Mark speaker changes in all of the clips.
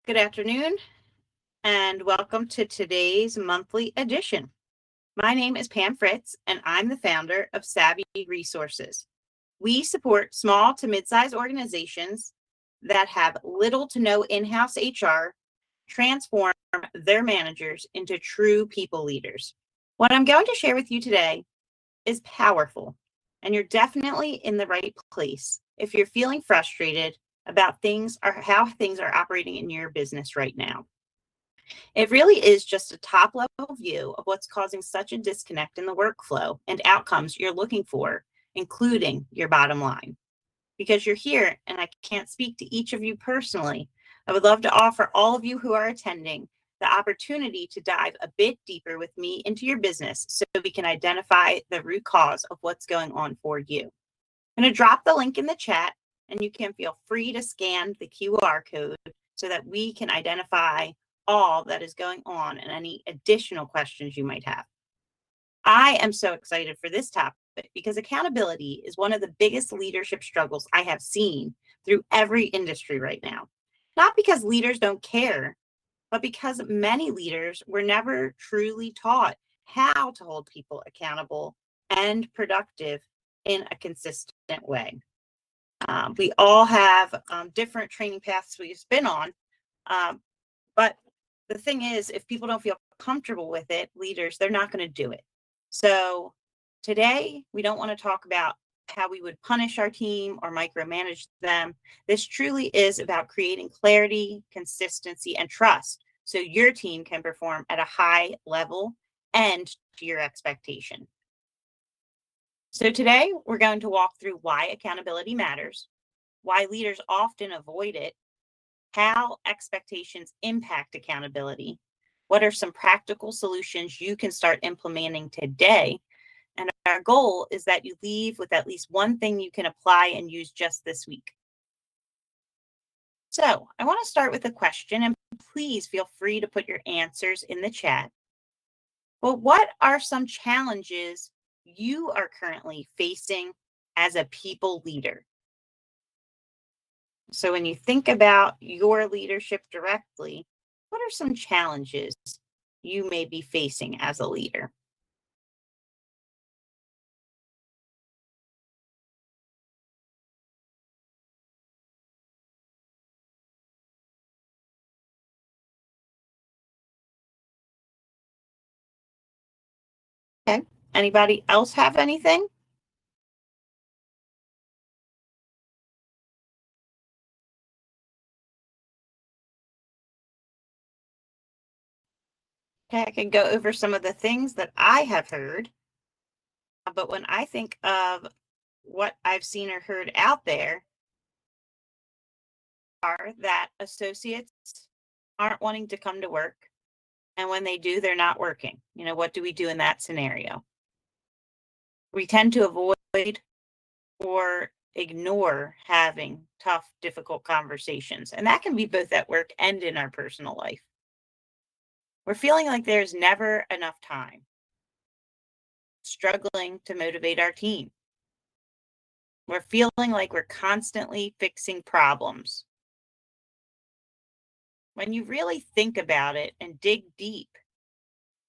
Speaker 1: Good afternoon, and welcome to today's monthly edition. My name is Pam Fritz, and I'm the founder of Savvy Resources. We support small to mid-sized organizations that have little to no in-house HR transform their managers into true people leaders. What I'm going to share with you today is powerful, and you're definitely in the right place if you're feeling frustrated about things or how things are operating in your business right now. It really is just a top level view of what's causing such a disconnect in the workflow and outcomes you're looking for, including your bottom line. Because you're here and I can't speak to each of you personally, I would love to offer all of you who are attending the opportunity to dive a bit deeper with me into your business so we can identify the root cause of what's going on for you. I'm going to drop the link in the chat and you can feel free to scan the QR code so that we can identify all that is going on and any additional questions you might have. I am so excited for this topic because accountability is one of the biggest leadership struggles I have seen through every industry right now. Not because leaders don't care, but because many leaders were never truly taught how to hold people accountable and productive in a consistent way. We all have different training paths we've been on, but the thing is, if people don't feel comfortable with it, leaders, they're not going to do it. So today, we don't want to talk about how we would punish our team or micromanage them. This truly is about creating clarity, consistency, and trust so your team can perform at a high level and to your expectation. So today, we're going to walk through why accountability matters, why leaders often avoid it, how expectations impact accountability, what are some practical solutions you can start implementing today, and our goal is that you leave with at least one thing you can apply and use just this week. So I want to start with a question, and please feel free to put your answers in the chat. But what are some challenges you are currently facing as a people leader? So when you think about your leadership directly, what are some challenges you may be facing as a leader? Okay. Anybody else have anything? Okay, I can go over some of the things that I have heard. But when I think of what I've seen or heard out there, are that associates aren't wanting to come to work. And when they do, they're not working. What do we do in that scenario? We tend to avoid or ignore having tough, difficult conversations. And that can be both at work and in our personal life. We're feeling like there's never enough time, struggling to motivate our team. We're feeling like we're constantly fixing problems. When you really think about it and dig deep,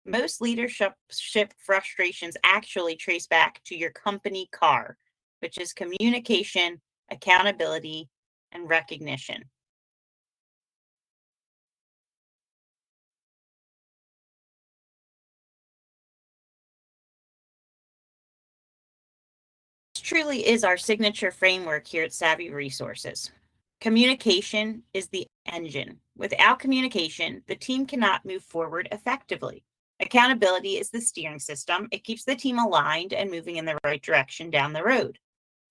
Speaker 1: most leadership frustrations actually trace back to your company CAR, which is communication, accountability, and recognition. This truly is our signature framework here at Savvy Resources. Communication is the engine. Without communication, the team cannot move forward effectively. Accountability is the steering system. It keeps the team aligned and moving in the right direction down the road.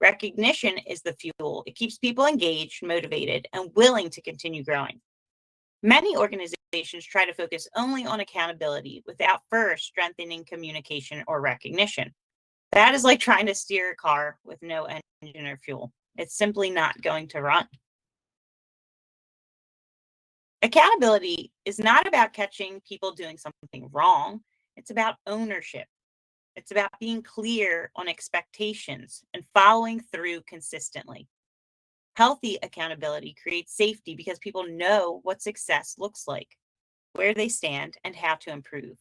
Speaker 1: Recognition is the fuel. It keeps people engaged, motivated, and willing to continue growing. Many organizations try to focus only on accountability without first strengthening communication or recognition. That is like trying to steer a car with no engine or fuel. It's simply not going to run. Accountability is not about catching people doing something wrong. It's about ownership. It's about being clear on expectations and following through consistently. Healthy accountability creates safety because people know what success looks like, where they stand, and how to improve.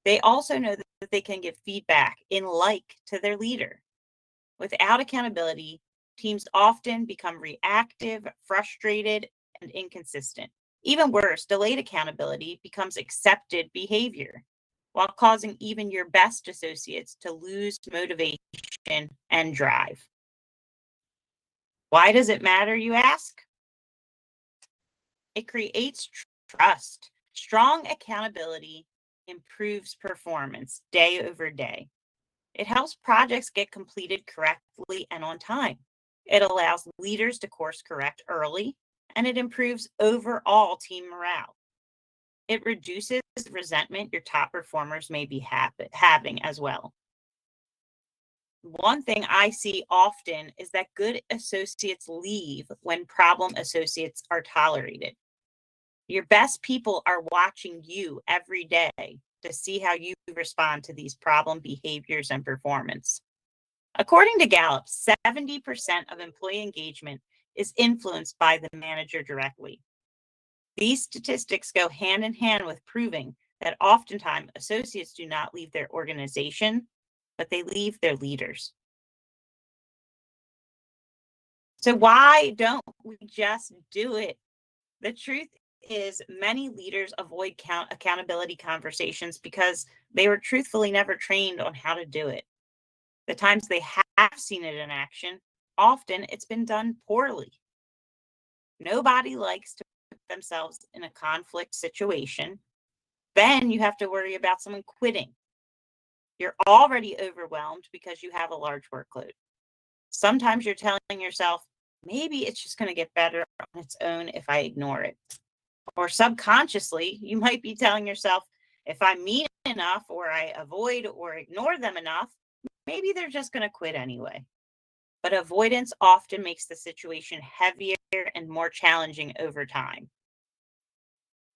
Speaker 1: They also know that they can give feedback in like to their leader. Without accountability, teams often become reactive, frustrated, and inconsistent. Even worse, delayed accountability becomes accepted behavior, while causing even your best associates to lose motivation and drive. Why does it matter, you ask? It creates trust. Strong accountability improves performance day over day. It helps projects get completed correctly and on time. It allows leaders to course correct early, and it improves overall team morale. It reduces resentment your top performers may be having as well. One thing I see often is that good associates leave when problem associates are tolerated. Your best people are watching you every day to see how you respond to these problem behaviors and performance. According to Gallup, 70% of employee engagement is influenced by the manager directly. These statistics go hand in hand with proving that oftentimes associates do not leave their organization, but they leave their leaders. So why don't we just do it? The truth is many leaders avoid accountability conversations because they were truthfully never trained on how to do it. The times they have seen it in action, often it's been done poorly. Nobody likes to put themselves in a conflict situation. Then you have to worry about someone quitting. You're already overwhelmed because you have a large workload. Sometimes you're telling yourself, maybe it's just going to get better on its own if I ignore it. Or subconsciously, you might be telling yourself, if I'm mean enough or I avoid or ignore them enough, maybe they're just going to quit anyway. But avoidance often makes the situation heavier and more challenging over time.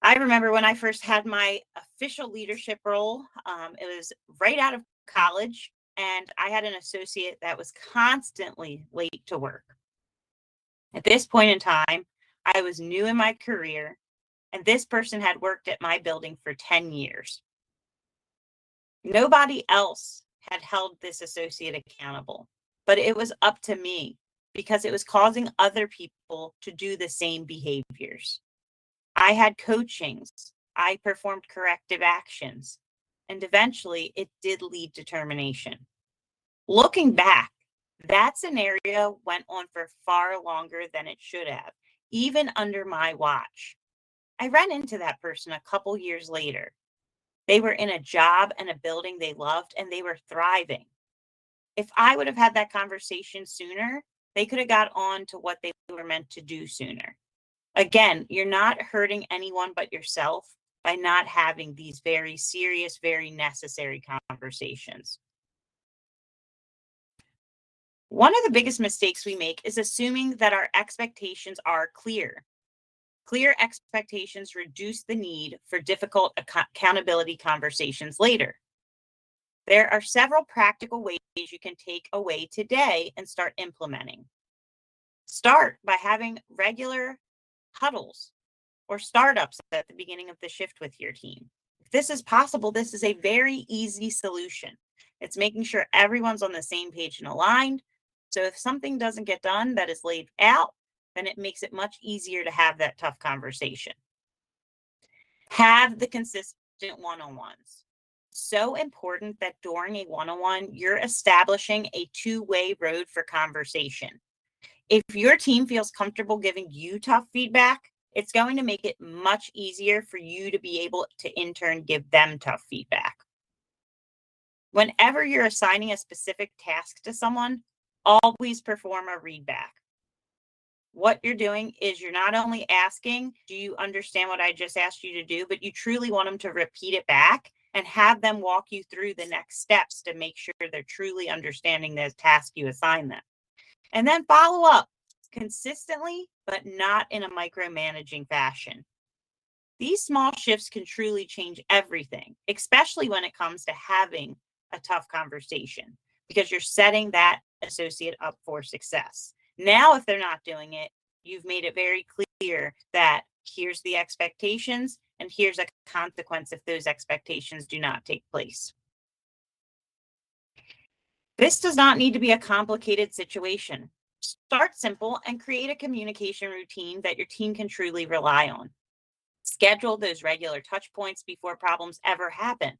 Speaker 1: I remember when I first had my official leadership role, it was right out of college, and I had an associate that was constantly late to work. At this point in time, I was new in my career, and this person had worked at my building for 10 years. Nobody else had held this associate accountable, but it was up to me because it was causing other people to do the same behaviors. I had coachings, I performed corrective actions, and eventually it did lead to termination. Looking back, that scenario went on for far longer than it should have, even under my watch. I ran into that person a couple years later. They were in a job and a building they loved, and they were thriving. If I would have had that conversation sooner, they could have got on to what they were meant to do sooner. Again, you're not hurting anyone but yourself by not having these very serious, very necessary conversations. One of the biggest mistakes we make is assuming that our expectations are clear. Clear expectations reduce the need for difficult accountability conversations later. There are several practical ways you can take away today and start implementing. Start by having regular huddles or startups at the beginning of the shift with your team. If this is possible, this is a very easy solution. It's making sure everyone's on the same page and aligned. So if something doesn't get done that is laid out, then it makes it much easier to have that tough conversation. Have the consistent one-on-ones. So important that during a one-on-one, you're establishing a two-way road for conversation. If your team feels comfortable giving you tough feedback, it's going to make it much easier for you to be able to in turn give them tough feedback. Whenever you're assigning a specific task to someone, always perform a readback. What you're doing is you're not only asking, do you understand what I just asked you to do, but you truly want them to repeat it back and have them walk you through the next steps to make sure they're truly understanding the task you assign them. And then follow up consistently, but not in a micromanaging fashion. These small shifts can truly change everything, especially when it comes to having a tough conversation, because you're setting that associate up for success. Now, if they're not doing it, you've made it very clear that here's the expectations and here's a consequence if those expectations do not take place. This does not need to be a complicated situation. Start simple and create a communication routine that your team can truly rely on. Schedule those regular touch points before problems ever happen.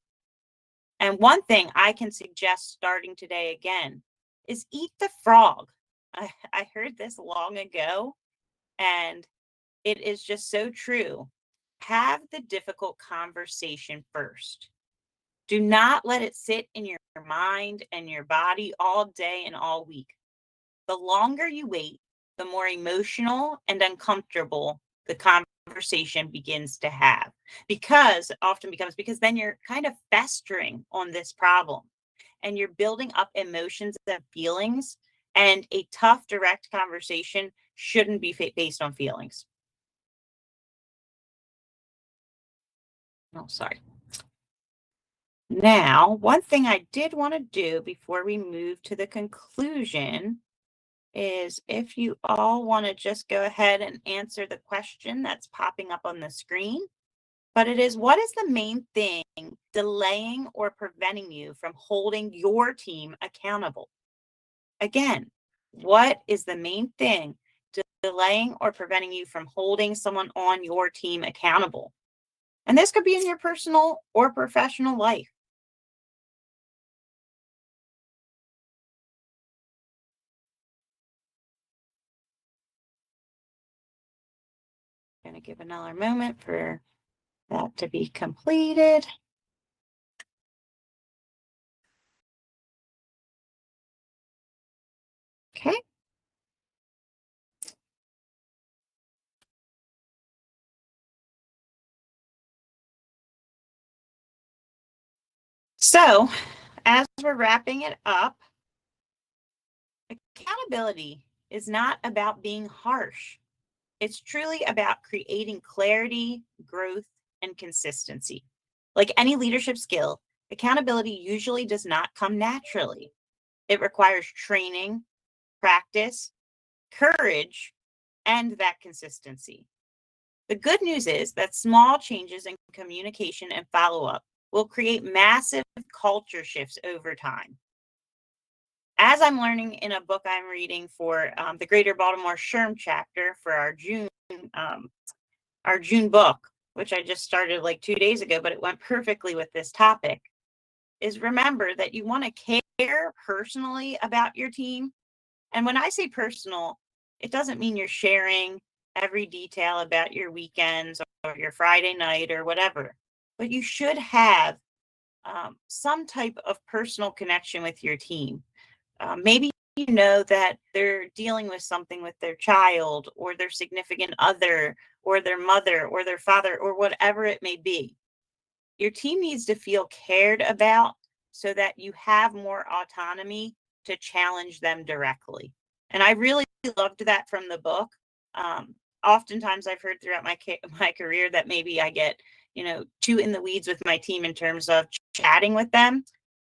Speaker 1: And one thing I can suggest starting today again is eat the frog. I heard this long ago, and it is just so true. Have the difficult conversation first. Do not let it sit in your mind and your body all day and all week. The longer you wait, the more emotional and uncomfortable the conversation begins to have, because it often becomes because then you're kind of festering on this problem and you're building up emotions and feelings, and a tough direct conversation shouldn't be based on feelings. Oh, sorry. Now, one thing I did want to do before we move to the conclusion is if you all want to just go ahead and answer the question that's popping up on the screen. But it is, what is the main thing delaying or preventing you from holding your team accountable? Again, what is the main thing delaying or preventing you from holding someone on your team accountable? And this could be in your personal or professional life. Going to give another moment for that to be completed. Okay. So, as we're wrapping it up, accountability is not about being harsh. It's truly about creating clarity, growth, and consistency. Like any leadership skill, accountability usually does not come naturally. It requires training, practice, courage, and that consistency. The good news is that small changes in communication and follow up will create massive culture shifts over time. As I'm learning in a book I'm reading for the Greater Baltimore SHRM chapter for our June book, which I just started like 2 days ago, but it went perfectly with this topic, is remember that you want to care personally about your team. And when I say personal, it doesn't mean you're sharing every detail about your weekends or your Friday night or whatever, but you should have some type of personal connection with your team. Maybe you know that they're dealing with something with their child or their significant other or their mother or their father or whatever it may be. Your team needs to feel cared about so that you have more autonomy to challenge them directly. And I really loved that from the book. Oftentimes I've heard throughout my career that maybe I get, too in the weeds with my team in terms of chatting with them.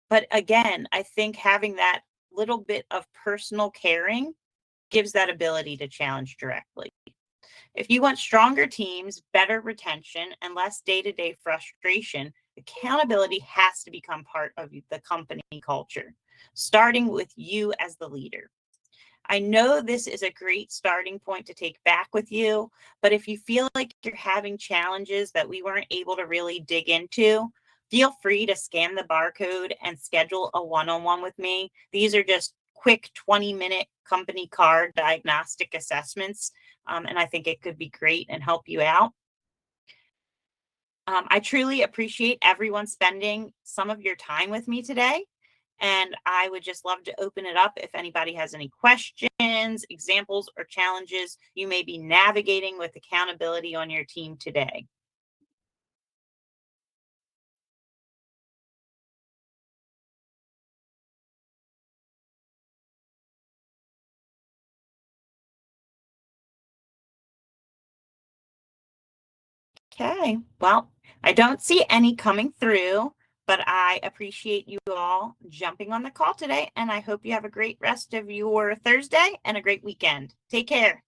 Speaker 1: But again, I think having that little bit of personal caring gives that ability to challenge directly. If you want stronger teams, better retention, and less day-to-day frustration, accountability has to become part of the company culture, starting with you as the leader. I know this is a great starting point to take back with you, but if you feel like you're having challenges that we weren't able to really dig into, feel free to scan the barcode and schedule a one-on-one with me. These are just quick 20-minute company card diagnostic assessments, and I think it could be great and help you out. I truly appreciate everyone spending some of your time with me today. And I would just love to open it up if anybody has any questions, examples, or challenges you may be navigating with accountability on your team today. Okay, well, I don't see any coming through, But I appreciate you all jumping on the call today, and I hope you have a great rest of your Thursday and a great weekend. Take care.